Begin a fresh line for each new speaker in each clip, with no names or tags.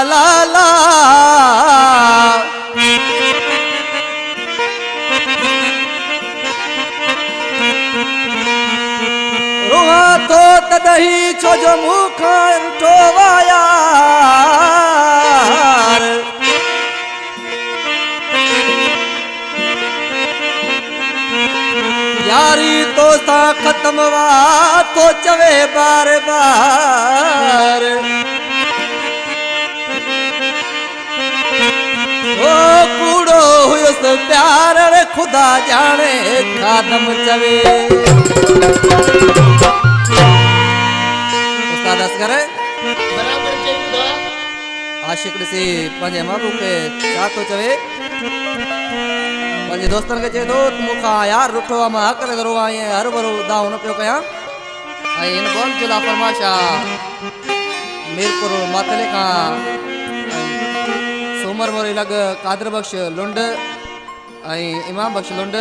ला ला रुहा तो तदही छो जो मुख टोवाया यारी तो सा खत्म वा तो चवे बार बार ओ कूड़ो हुयस प्यार रे खुदा जाने खादम चवे उस्ताद असगर
बराबर चईंदो
आशिक से पंजे मारू के छा तो चवे पंजे दोस्तन के चेदो मुखा यार रुठो मा हक करो आए हर भरो दाव न पियो कया आई इन बोल जुला फरमाशा मीरपुर मातले का सोमर मोरी लग कादर बख्श लुंड आई इमाम बख्श लुंड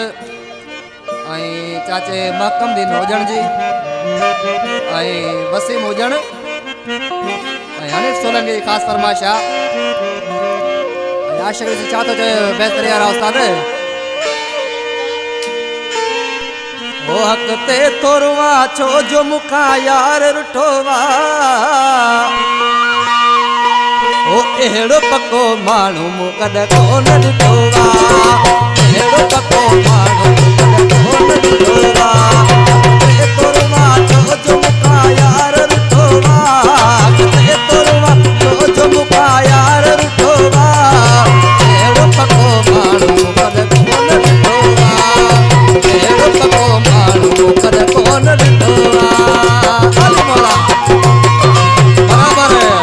आई चाचे महकम दिन होजन जी आई वसीम होजन आई हनीफ सोलंकी खास फरमाशा आई आशिक से चाहतो चे बेहतर यार उस्ताद ओ हक ते तोरवा छो जो मुखा यार रुठोवा ओ एड़ो पको मानू मुकद कोन दिठोवा एड़ो पको मानू मुकद कोन दिठोवा ते तोरवा छो जो मुखा यार रुठोवा ते तोरवा छो जो मुखा यार रुठोवा एड़ो पको मानू मुकद कोन दिठोवा एड़ो पको मानू मुकद कोन दिठोवा अली मौला बराबर है